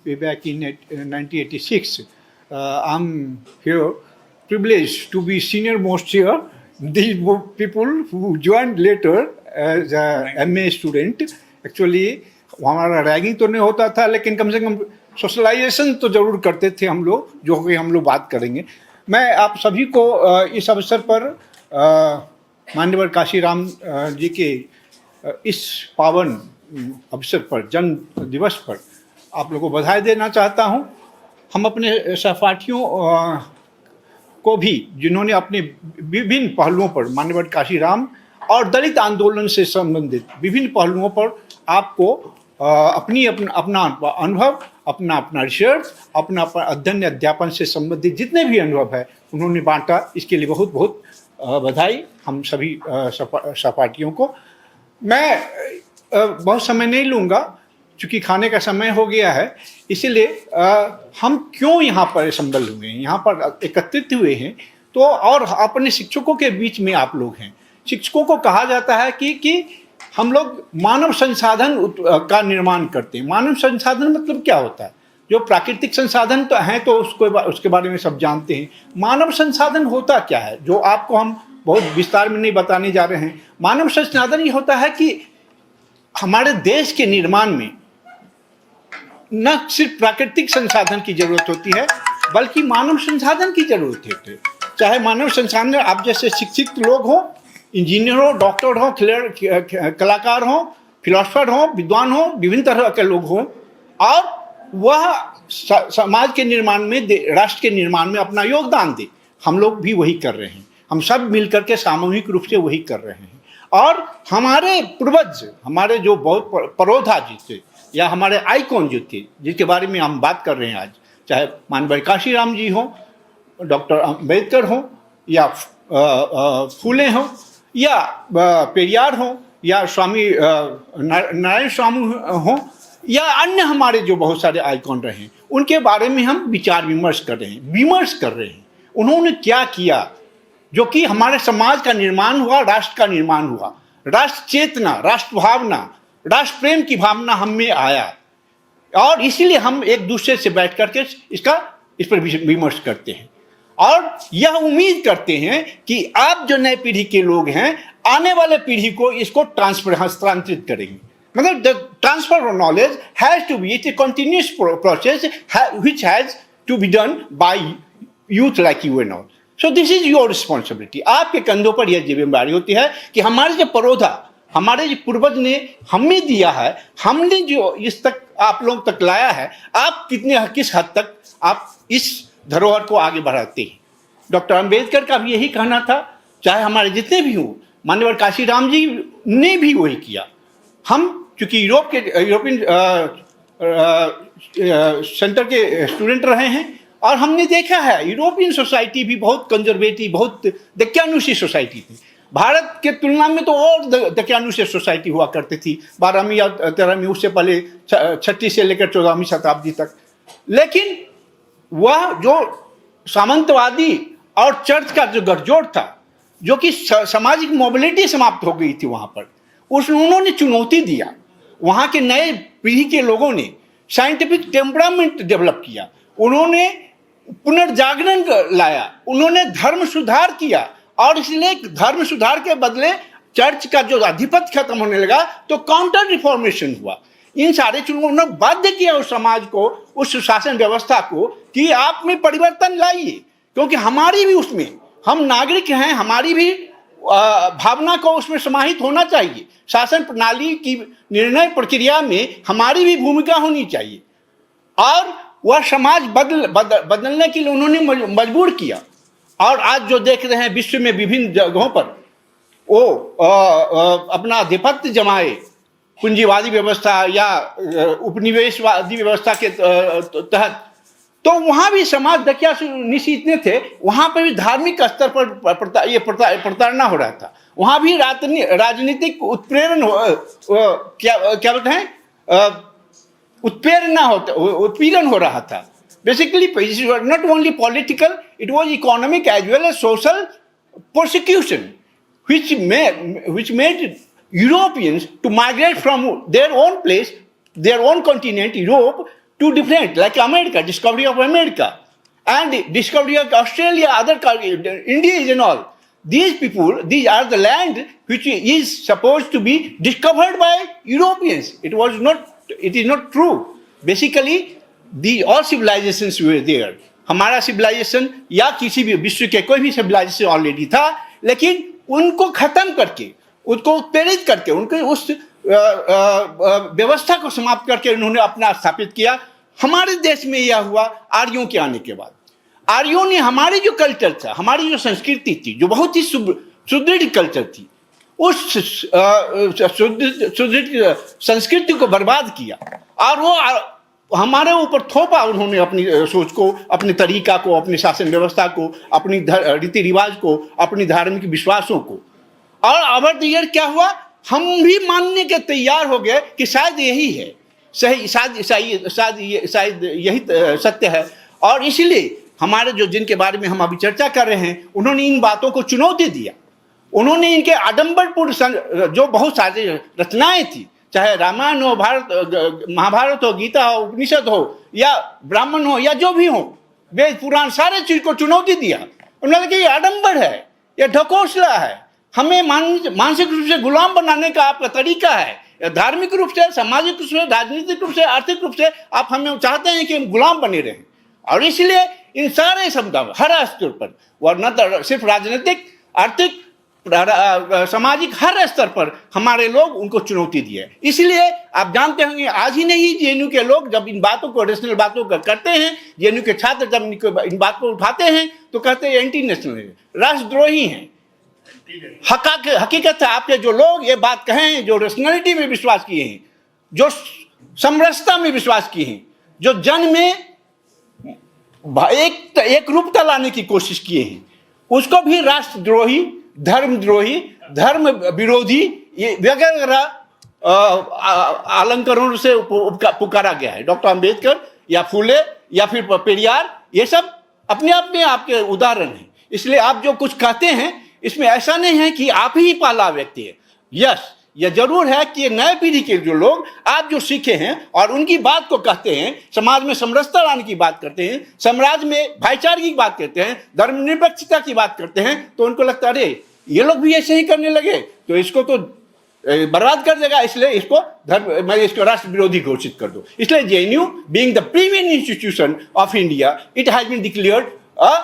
way back in 1986. I'm here privileged to be senior most here. These people who joined later as a MA student, actually हमारा ragging तो नहीं होता था, लेकिन कम से कम socialisation तो जरूर करते थे हम लोग, जो कि हम लोग बात करेंगे। मैं आप सभी को इस अवसर पर माननीय काशीराम जी के इस पावन अवसर पर, जन्म दिवस पर आप लोगों को बधाई देना चाहता हूं। हम अपने सहपाठियों को भी, जिन्होंने अपने विभिन्न पहलुओं पर, माननीय काशीराम और दलित आंदोलन से संबंधित विभिन्न पहलुओं पर आपको अपना अनुभव, अपना रिसर्च, अपना अध्ययन अध्यापन से संबंधित जितने भी अनुभव है उन्होंने बांटा। इसके लिए बहुत बहुत बधाई हम सभी सहपाठियों को। मैं बहुत समय नहीं लूँगा क्योंकि खाने का समय हो गया है, इसीलिए हम क्यों यहाँ पर असम्बल हुए हैं, यहाँ पर एकत्रित हुए हैं, तो और अपने शिक्षकों के बीच में आप लोग हैं। शिक्षकों को कहा जाता है कि हम लोग मानव संसाधन का निर्माण करते हैं। मानव संसाधन मतलब क्या होता है? जो प्राकृतिक संसाधन तो हैं तो उसके बारे में सब जानते हैं। मानव संसाधन होता क्या है, जो आपको हम बहुत विस्तार में नहीं बताने जा रहे हैं। मानव संसाधन ये होता है कि हमारे देश के निर्माण में न सिर्फ प्राकृतिक संसाधन की जरूरत होती है, बल्कि मानव संसाधन की जरूरत होती है। चाहे मानव संसाधन आप जैसे शिक्षित लोग हो, इंजीनियर हो, डॉक्टर हो, कलाकार हो, फिलोसफर हो, विद्वान हो, विभिन्न तरह के लोग हो, और वह समाज के निर्माण में, राष्ट्र के निर्माण में अपना योगदान दे। हम लोग भी वही कर रहे हैं। हम सब मिलकर के सामूहिक रूप से वही कर रहे हैं। और हमारे पूर्वज, हमारे जो बहुत परोधा जी थे, या हमारे आइकॉन जो थे, जिसके बारे में हम बात कर रहे हैं आज, चाहे माननीय काशीराम जी हो, डॉक्टर अम्बेडकर हो, या फूले हो, या पेरियार हो, या स्वामी नारायण स्वामी हो, या अन्य हमारे जो बहुत सारे आइकॉन रहे, उनके बारे में हम विचार विमर्श कर रहे हैं। उन्होंने क्या किया जो कि हमारे समाज का निर्माण हुआ, राष्ट्र का निर्माण हुआ, राष्ट्र चेतना, राष्ट्र भावना, राष्ट्र प्रेम की भावना हम में आया, और इसीलिए हम एक दूसरे से बैठ करके इस पर विमर्श करते हैं और यह उम्मीद करते हैं कि आप जो नए पीढ़ी के लोग हैं, आने वाले पीढ़ी को इसको हस्तांतरित करेंगे। मतलब the transfer of knowledge has to be, it's a continuous process which has to be done by youth like you and all. So this is your responsibility. आपके कंधों पर यह जिम्मेदारी होती है कि हमारे जो परोधा, हमारे जो पूर्वज ने हमें दिया है, हमने जो इस तक आप लोग तक लाया है, आप किस हद तक आप इस धरोहर को आगे बढ़ाते हैं। डॉक्टर अम्बेडकर का भी यही कहना था, चाहे हमारे जितने भी हों, माननीय काशीराम जी ने भी वही किया। हम चूंकि यूरोपियन सेंटर के स्टूडेंट रहे हैं, और हमने देखा है यूरोपियन सोसाइटी भी बहुत कंजर्वेटिव, बहुत दक्यानुशी सोसाइटी थी। भारत के तुलना में तो और दक्यानुशी सोसाइटी हुआ करती थी 12वीं या 13वीं, उससे पहले 6वीं से लेकर 14वीं शताब्दी तक। लेकिन वह जो सामंतवादी और चर्च का जो गठजोड़ था, जो कि सामाजिक मोबिलिटी समाप्त हो गई थी वहाँ पर, उन्होंने चुनौती दिया। वहाँ के नए पीढ़ी के लोगों ने साइंटिफिक टेम्परामेंट डेवलप किया, उन्होंने पुनर्जागरण लाया, उन्होंने धर्म सुधार किया, और इसलिए धर्म सुधार के बदले चर्च का जो आधिपत्य खत्म होने लगा तो काउंटर रिफॉर्मेशन हुआ। इन सारे चुनावों ने बाध्य किया उस समाज को, उस शासन व्यवस्था को, कि आप में परिवर्तन लाइए, क्योंकि हमारी भी उसमें, हम नागरिक हैं, हमारी भी भावना को उसमें समाहित होना चाहिए। शासन प्रणाली की निर्णय प्रक्रिया में हमारी भी भूमिका होनी चाहिए, और वह समाज बदलने के लिए उन्होंने मजबूर किया। और आज जो देख रहे हैं विश्व में विभिन्न जगहों पर वो अपना आधिपत्य जमाए, पूंजीवादी व्यवस्था या उपनिवेशवादी व्यवस्था के तहत, तो वहाँ भी समाज दक्यानुशी इतने थे, वहाँ पर भी धार्मिक स्तर पर प्रताड़ना हो रहा था। वहाँ भी राजनीतिक उत्प्रेरण क्या बोलते हैं, उत्पीड़न हो रहा था। Basically, it was not only political, it was economic as well as social persecution, which made Europeans to migrate from their own place, their own continent, Europe, two different, like America, discovery of America and discovery of Australia, other India and all. These people, these are the land which is supposed to be discovered by Europeans. It is not true. Basically, all civilizations were there. हमारा civilization या किसी भी विश्व के कोई भी civilization already था, लेकिन उनको खत्म करके, उनको उत्प्रेरित करके, उनके उस व्यवस्था को समाप्त करके उन्होंने अपना स्थापित किया। हमारे देश में यह हुआ आर्यों के आने के बाद। आर्यों ने हमारी जो कल्चर था, हमारी जो संस्कृति थी, जो बहुत ही सुदृढ़ कल्चर थी, उस सुदृढ़ संस्कृति को बर्बाद किया और वो हमारे ऊपर थोपा उन्होंने अपनी सोच को, अपने तरीका को, अपनी शासन व्यवस्था को, अपनी रीति रिवाज को, अपनी धार्मिक विश्वासों को। और ओवर द ईयर क्या हुआ, हम भी मानने के तैयार हो गए कि शायद यही है सही, शायद यही सत्य है। और इसलिए हमारे जो जिनके बारे में हम अभी चर्चा कर रहे हैं, उन्होंने इन बातों को चुनौती दिया। उन्होंने इनके आडंबरपूर्ण जो बहुत सारी रचनाएं थी, चाहे रामायण हो, महाभारत हो, गीता हो, उपनिषद हो, या ब्राह्मण हो, या जो भी हो, वेद पुराण, सारे चीज को चुनौती दिया। उन्होंने कहा ये आडंबर है, ये ढकोसला है, हमें मानसिक रूप से गुलाम बनाने का आपका तरीका है। धार्मिक रूप से, सामाजिक रूप से, राजनीतिक रूप से, आर्थिक रूप से आप हमें चाहते हैं कि हम गुलाम बने रहें। और इसलिए इन सारे शब्दों हर स्तर पर, वरना सिर्फ राजनीतिक, आर्थिक, सामाजिक हर स्तर पर हमारे लोग उनको चुनौती दिए। इसलिए आप जानते होंगे आज ही नहीं, जेएनयू के लोग जब इन बातों को, रेशनल बातों को करते हैं, जेएनयू के छात्र जब इन बात को उठाते हैं तो कहते हैं एंटी नेशनल है, राष्ट्रद्रोही हैं। हकीकत है आपके जो लोग ये बात कहें, जो रेशनलिटी में विश्वास किए हैं, जो समरसता में विश्वास किए हैं, जो जन में एक रूपता लाने की कोशिश किए हैं, उसको भी राष्ट्रद्रोही, धर्मद्रोही, धर्म विरोधी, ये वगैरह अलंकरणों से पुकारा गया है। डॉक्टर अंबेडकर या फूले या फिर पेरियार, ये सब अपने आप में आपके उदाहरण हैं। इसलिए आप जो कुछ कहते हैं, इसमें ऐसा नहीं है कि आप ही पहला व्यक्ति है। यस, यह जरूर है कि नए पीढ़ी के जो लोग आप जो सीखे हैं और उनकी बात को कहते हैं, समाज में समरसता लाने की बात करते हैं, समाज में भाईचारे की बात करते हैं, धर्मनिरपेक्षता की बात करते हैं, तो उनको लगता है अरे ये लोग भी ऐसे ही करने लगे तो इसको तो बर्बाद कर देगा, इसलिए इसको मैं इसको राष्ट्र विरोधी घोषित कर दूं। इसलिए JNU being the premier institution of India, it has been declared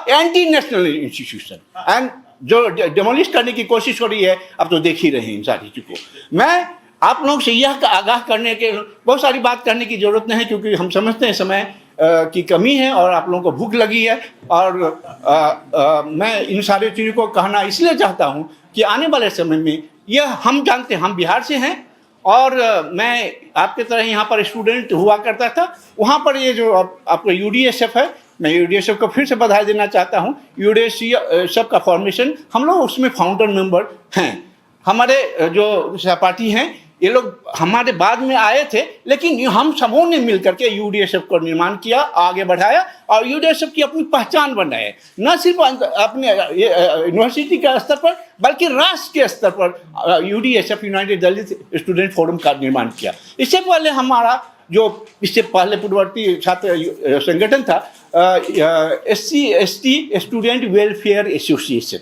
anti national institution and जो डेमोलिश करने की कोशिश हो रही है, अब तो देख ही रहे हैं इन सारी चीज़ों को। मैं आप लोग से यह आगाह करने के, बहुत सारी बात करने की जरूरत नहीं है क्योंकि हम समझते हैं समय की कमी है और आप लोगों को भूख लगी है। और मैं इन सारी चीज़ों को कहना इसलिए चाहता हूँ कि आने वाले समय में यह हम जानते हैं, हम बिहार से हैं और मैं आपके तरह यहाँ पर स्टूडेंट हुआ करता था। वहाँ पर ये जो आपका यूडीएसएफ है, मैं यूडीएसएफ को फिर से बधाई देना चाहता हूँ। यूडीएसएफ का फॉर्मेशन, हम लोग उसमें फाउंडर मेंबर हैं। हमारे जो सहपाठी हैं ये लोग हमारे बाद में आए थे, लेकिन हम सबों ने मिल करके यूडीएसएफ को निर्माण किया, आगे बढ़ाया और यूडीएसएफ की अपनी पहचान बनाए, न सिर्फ अपने यूनिवर्सिटी के स्तर पर बल्कि राष्ट्र के स्तर पर यूडीएसएफ, यूनाइटेड दलित स्टूडेंट फोरम का निर्माण किया। इससे पहले हमारा जो इससे पहले पूर्ववर्ती छात्र संगठन था SC/ST स्टूडेंट वेलफेयर एसोसिएशन,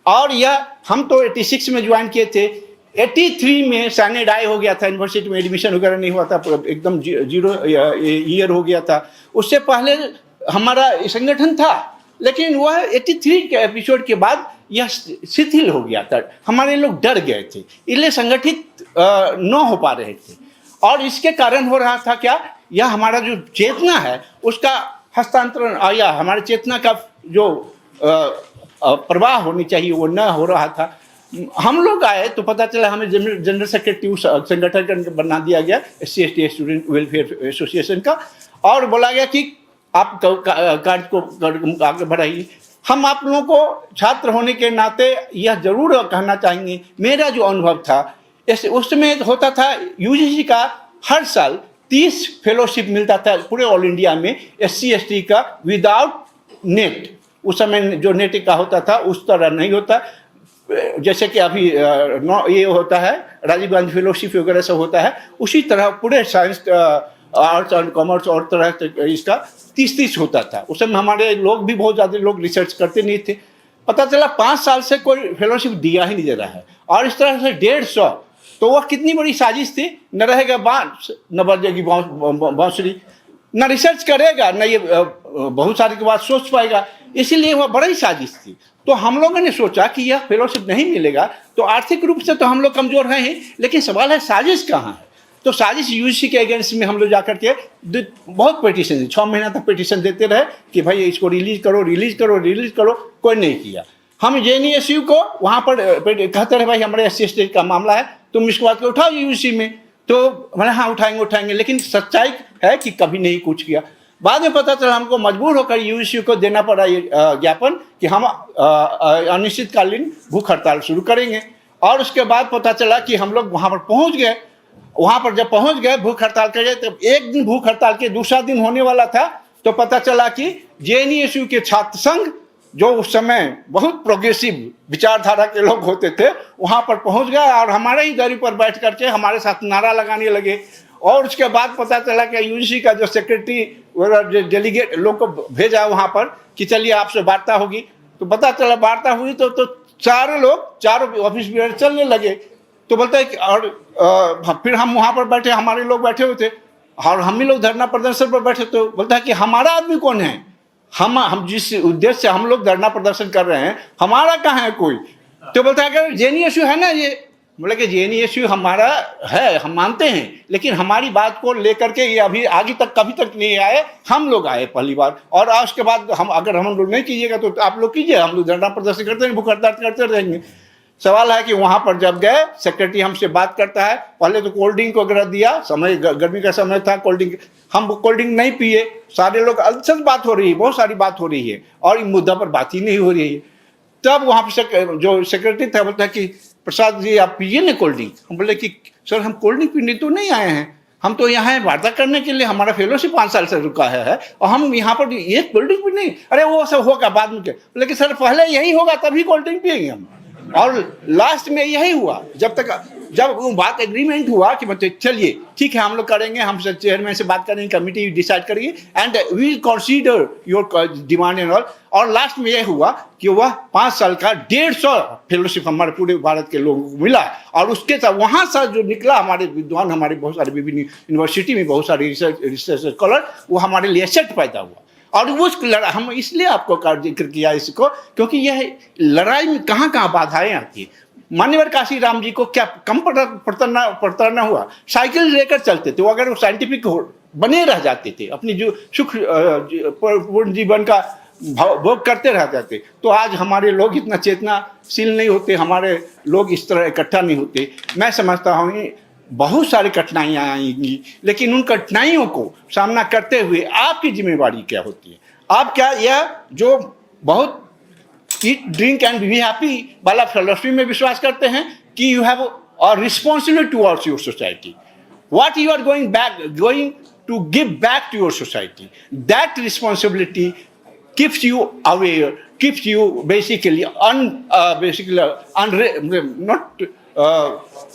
और यह हम तो 86 में ज्वाइन किए थे। 83 में सैनेडाई हो गया था, यूनिवर्सिटी में एडमिशन वगैरह नहीं हुआ था, एकदम जीरो ईयर हो गया था। उससे पहले हमारा संगठन था, लेकिन वह 83 के एपिसोड के बाद यह शिथिल हो गया था। हमारे लोग डर गए थे, इसलिए संगठित न हो पा रहे थे। और इसके कारण हो रहा था क्या, यह हमारा जो चेतना है उसका हस्तांतरण, या हमारे चेतना का जो प्रवाह होनी चाहिए वो न हो रहा था। हम लोग आए तो पता चला हमें जनरल सेक्रेटरी संगठन बना दिया गया SC/ST स्टूडेंट वेलफेयर एसोसिएशन का, और बोला गया कि आप कार्य को आगे बढ़ाइए। हम आप लोगों को छात्र होने के नाते यह जरूर कहना चाहेंगे, मेरा जो अनुभव था उस समय होता था UGC का हर साल 30 फेलोशिप मिलता था पूरे ऑल इंडिया में SC/ST का विदाउट नेट। उस समय जो नेट का होता था उस तरह नहीं होता, जैसे कि अभी ये होता है राजीव गांधी फेलोशिप वगैरह सब होता है, उसी तरह पूरे साइंस आर्ट्स एंड कॉमर्स और तरह से इसका 30-30 होता था। उस समय हमारे लोग भी बहुत ज़्यादा लोग रिसर्च करते नहीं थे। पता चला 5 साल से कोई फेलोशिप दिया ही नहीं दे रहा है, और इस तरह से 150। तो वह कितनी बड़ी साजिश थी। न रहेगा बांस, न बजेगी बांसुरी, न रिसर्च करेगा, न ये बहुत सारी की बात सोच पाएगा। इसीलिए वह बड़ी साजिश थी। तो हम लोगों ने सोचा कि यह फेलोशिप नहीं मिलेगा तो आर्थिक रूप से तो हम लोग कमजोर हैं ही, लेकिन सवाल है साजिश कहाँ है। तो साजिश यूजीसी के अगेंस्ट में हम लोग जाकर के बहुत पिटीशन दी, 6 महीना तक पिटीशन देते रहे कि भाई इसको रिलीज करो, रिलीज करो, रिलीज करो। कोई नहीं किया। हम जेएनयू को वहाँ पर कहते रहे भाई हमारे SC/ST का मामला है, तुम इसको बात को उठाओ यूजीसी में। तो मैंने हाँ उठाएंगे, लेकिन सच्चाई है कि कभी नहीं कुछ किया। बाद में पता चला हमको मजबूर होकर यूजीसी को देना पड़ा ये ज्ञापन कि हम अनिश्चितकालीन भूख हड़ताल शुरू करेंगे। और उसके बाद पता चला कि हम लोग वहाँ पर पहुँच गए। वहाँ पर जब पहुँच गए भूख हड़ताल के, तो एक दिन भूख हड़ताल के दूसरा दिन होने वाला था, तो पता चला कि जेएनयू के छात्र संघ, जो उस समय बहुत प्रोग्रेसिव विचारधारा के लोग होते थे, वहाँ पर पहुँच गए और हमारे ही दरी पर बैठ करके हमारे साथ नारा लगाने लगे। और उसके बाद पता चला कि यूजीसी का जो सेक्रेटरी डेलीगेट लोग को भेजा वहाँ पर कि चलिए आपसे वार्ता होगी। तो पता चला वार्ता हुई तो चारों ऑफिस में चलने लगे। तो बोलता है कि और फिर हम वहाँ पर बैठे, हमारे लोग बैठे हुए थे और हम ही लोग धरना प्रदर्शन पर बैठे। तो बोलता है कि हमारा आदमी कौन है, हम जिस उद्देश्य से हम लोग धरना प्रदर्शन कर रहे हैं, हमारा कहाँ है कोई। तो बोलता है कि जेएनयू है ना ये। बोले कि जेएनयू हमारा है, हम मानते हैं, लेकिन हमारी बात को लेकर के ये अभी आगे तक कभी तक नहीं आए। हम लोग आए पहली बार, और उसके बाद अगर हम लोग नहीं कीजिएगा तो आप लोग कीजिए, हम लोग धरना प्रदर्शन करते हैं, भूख हड़ताल करते रहेंगे। सवाल है कि वहाँ पर जब गए, सेक्रेटरी हमसे बात करता है। पहले तो कोल्ड ड्रिंक वगैरह दिया, समय गर्मी का समय था, कोल्ड ड्रिंक, हम कोल्ड ड्रिंक नहीं पिए। सारे लोग अलसत बात हो रही है, बहुत सारी बात हो रही है और इन मुद्दा पर बात ही नहीं हो रही है। तब वहाँ पर जो सेक्रेटरी था बोलता है कि प्रसाद जी आप पिए ना कोल्ड ड्रिंक। हम बोले कि सर हम कोल्ड ड्रिंक पीने तो नहीं आए हैं, हम तो यहाँ है वार्ता करने के लिए, हमारा फेलोशिप 5 साल से रुका है और हम यहाँ पर ये कोल्ड ड्रिंक भी नहीं। अरे वो सब होगा बाद में, लेकिन सर पहले यही होगा तभी कोल्ड ड्रिंक पिएंगे हम। और लास्ट में यही हुआ, जब वो बात एग्रीमेंट हुआ कि मतलब चलिए ठीक है हम लोग करेंगे, हम चेयरमैन से बात करेंगे, कमिटी डिसाइड करेंगे and we consider your demand and all. और लास्ट में यह हुआ कि वह 5 साल का 150 फेलोशिप हमारे पूरे भारत के लोगों को मिला। और उसके साथ वहाँ से जो निकला, हमारे विद्वान, हमारे बहुत सारे विभिन्न यूनिवर्सिटी में बहुत सारे रिसर्च स्कॉलर, वो हमारे लिए सेट पैदा हुआ। और उस लड़ाई, हम इसलिए आपको जिक्र किया इसको क्योंकि यह लड़ाई में कहाँ कहाँ बाधाएं आती है। मान्यवर काशीराम जी को क्या कम पड़ता हुआ, साइकिल लेकर चलते थे, वो अगर वो साइंटिफिक बने रह जाते थे, अपनी जो सुख पूर्ण जीवन का भोग करते रह जाते, तो आज हमारे लोग इतना चेतनाशील नहीं होते, हमारे लोग इस तरह इकट्ठा नहीं होते। मैं समझता हूँ बहुत सारी कठिनाइयाँ आएंगी, लेकिन उन कठिनाइयों को सामना करते हुए आपकी जिम्मेवारी क्या होती है। आप क्या यह जो बहुत eat drink and be happy वाला फिलॉसफी में विश्वास करते हैं कि you have a responsibility towards your society, what you are going to give back to your society, that responsibility keeps you aware, keeps you basically not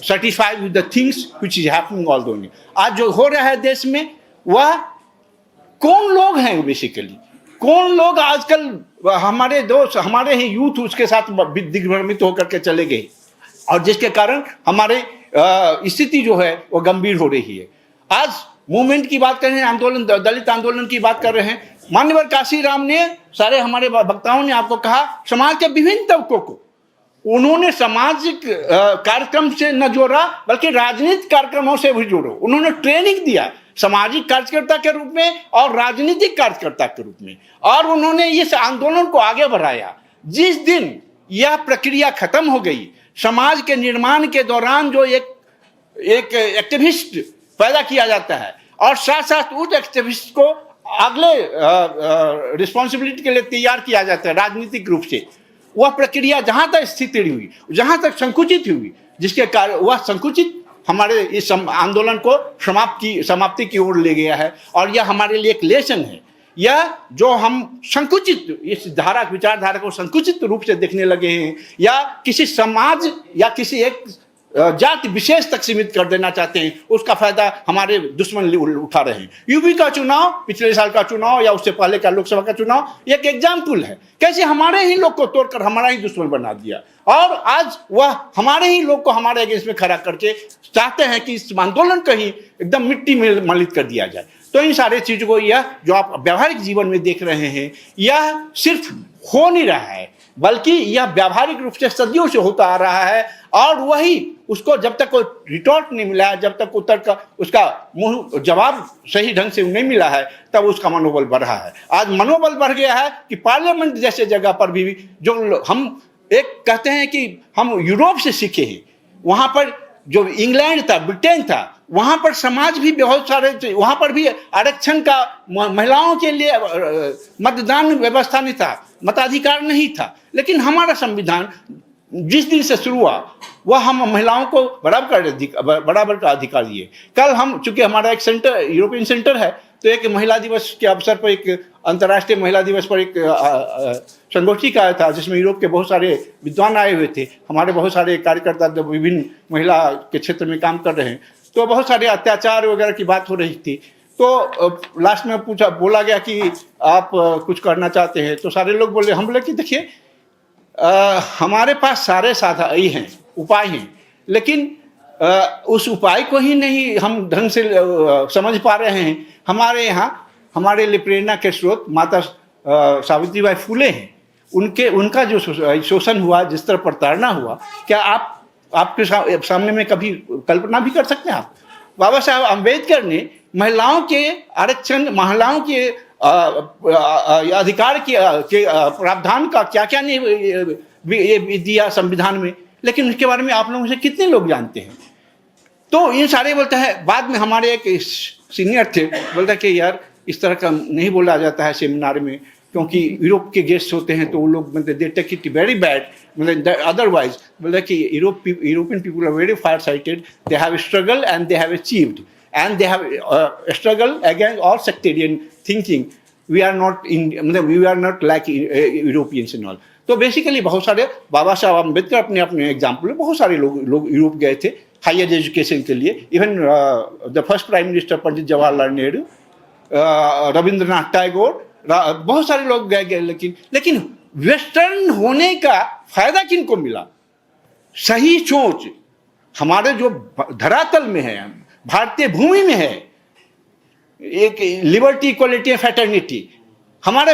satisfied with the things which is happening all the way. आज जो हो रहा है देश में, वह कौन लोग हैं बेसिकली, कौन लोग आजकल हमारे दोस्त, हमारे ही यूथ उसके साथ दिग्भ्रमित होकर के चले गए, और जिसके कारण हमारे स्थिति जो है वो गंभीर हो रही है। आज मूवमेंट की बात कर रहे हैं, आंदोलन, दलित आंदोलन की बात कर रहे हैं। मान्यवर काशीराम ने, सारे हमारे वक्ताओं ने आपको कहा, समाज के विभिन्न तबकों को उन्होंने सामाजिक कार्यक्रम से न जोड़ा बल्कि राजनीतिक कार्यक्रमों से भी जोड़ो। उन्होंने ट्रेनिंग दिया सामाजिक कार्यकर्ता के रूप में और राजनीतिक कार्यकर्ता के रूप में, और उन्होंने इस आंदोलन को आगे बढ़ाया। जिस दिन यह प्रक्रिया खत्म हो गई, समाज के निर्माण के दौरान जो एक एक्टिविस्ट पैदा किया जाता है और साथ साथ उस एक्टिविस्ट को अगले रिस्पॉन्सिबिलिटी के लिए तैयार किया जाता है राजनीतिक रूप से, वह प्रक्रिया जहां तक स्थिर हुई, जहां तक संकुचित हुई, जिसके कारण वह संकुचित हमारे इस आंदोलन को समाप्ति की ओर ले गया है। और यह हमारे लिए एक लेसन है। यह जो हम संकुचित इस विचारधारा को संकुचित रूप से देखने लगे हैं, या किसी समाज या किसी एक जाति विशेष तक सीमित कर देना चाहते हैं, उसका फायदा हमारे दुश्मन उठा रहे हैं। यूपी का चुनाव, पिछले साल का चुनाव या उससे पहले का लोकसभा का चुनाव एक एग्जाम्पल है, कैसे हमारे ही लोग को तोड़कर हमारा ही दुश्मन बना दिया, और आज वह हमारे ही लोग को हमारे अगेंस्ट में खड़ा करके चाहते हैं कि इस आंदोलन को ही एकदम मिट्टी में मलित कर दिया जाए। तो इन सारे चीजों को, यह जो आप व्यवहारिक जीवन में देख रहे हैं, यह सिर्फ हो नहीं रहा है, बल्कि यह व्यावहारिक रूप से सदियों से होता आ रहा है, और वही उसको जब तक कोई रिटॉर्ट नहीं मिला है, जब तक उत्तर का उसका मुंह जवाब सही ढंग से नहीं मिला है, तब उसका मनोबल बढ़ रहा है। आज मनोबल बढ़ गया है कि पार्लियामेंट जैसे जगह पर भी जो हम एक कहते हैं कि हम यूरोप से सीखे हैं, वहां पर जो इंग्लैंड था, ब्रिटेन था, वहां पर समाज भी बहुत सारे, वहां पर भी आरक्षण का महिलाओं के लिए मतदान व्यवस्था नहीं था, मताधिकार नहीं था, लेकिन हमारा संविधान जिस दिन से शुरू हुआ वह हम महिलाओं को बराबर का अधिकार दिए। कल हम, चूंकि हमारा एक सेंटर यूरोपियन सेंटर है, तो एक महिला दिवस के अवसर पर, एक अंतर्राष्ट्रीय महिला दिवस पर एक संगोष्ठी का आया था, जिसमें यूरोप के बहुत सारे विद्वान आए हुए थे, हमारे बहुत सारे कार्यकर्ता जो विभिन्न महिला के क्षेत्र में काम कर रहे हैं, तो बहुत सारे अत्याचार वगैरह की बात हो रही थी। तो लास्ट में बोला गया कि आप कुछ करना चाहते हैं, तो सारे लोग बोले, हम बोले कि देखिए हमारे पास सारे साधन हैं, उपाय हैं, लेकिन उस उपाय को ही नहीं हम ढंग से समझ पा रहे हैं। हमारे यहाँ हमारे लिए प्रेरणा के स्रोत माता सावित्रीबाई फुले हैं, उनका जो शोषण हुआ, जिस तरह प्रताड़ना हुआ, क्या आपके सामने में कभी कल्पना भी कर सकते हैं आप? बाबा साहब अम्बेडकर ने महिलाओं के आरक्षण, महिलाओं के अधिकार के प्रावधान का क्या क्या नहीं दिया संविधान में, लेकिन उसके बारे में आप लोगों से कितने लोग जानते हैं? तो इन सारे बोलते हैं। बाद में हमारे एक सीनियर थे, बोलते कि यार इस तरह का नहीं बोला जाता है सेमिनार में, क्योंकि यूरोप के गेस्ट होते हैं तो वो लोग मतलब they take it very bad, मतलब अदरवाइज बोला कि European people are very far sighted, they have struggle and they have achieved and they have struggled against all sectarian thinking. We are not like Europeans and all. तो basically बहुत सारे बाबा साहब अम्बेडकर अपने example में बहुत सारे लोग यूरोप गए थे हायर एजुकेशन के लिए। Even the first prime minister Pandit Jawaharlal Nehru, Rabindranath Tagore, बहुत सारे लोग गए, लेकिन वेस्टर्न होने का फायदा किनको मिला? सही सोच हमारे जो धरातल में है, भारतीय भूमि में है, एक लिबर्टी, इक्वलिटी एंड फ्रेटर्निटी, हमारे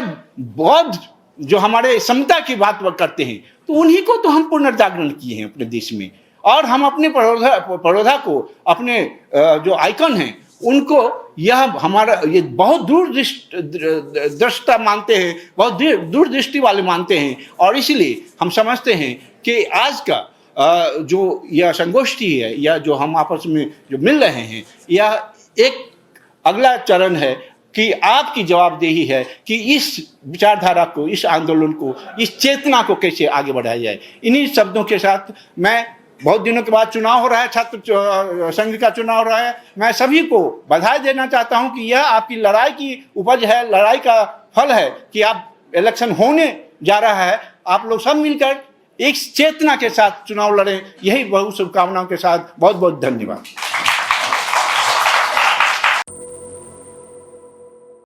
बौद्ध जो हमारे समता की बात करते हैं, तो उन्हीं को तो हम पुनर्जागरण किए हैं अपने देश में। और हम अपने पड़ोधा को, अपने जो आइकन हैं उनको, यह हमारा ये बहुत दूरदृष्टा मानते हैं, बहुत दूरदृष्टि वाले मानते हैं, और इसलिए हम समझते हैं कि आज का जो यह संगोष्ठी है, या जो हम आपस में जो मिल रहे हैं, यह एक अगला चरण है कि आपकी जवाबदेही है कि इस विचारधारा को, इस आंदोलन को, इस चेतना को कैसे आगे बढ़ाया जाए। इन्हीं शब्दों के साथ मैं, बहुत दिनों के बाद चुनाव हो रहा है, छात्र संघ का चुनाव हो रहा है, मैं सभी को बधाई देना चाहता हूं कि यह आपकी लड़ाई की उपज है, लड़ाई का फल है कि आप इलेक्शन होने जा रहा है। आप लोग सब मिलकर एक चेतना के साथ चुनाव लड़ें, यही बहुत शुभकामनाओं के साथ बहुत बहुत धन्यवाद।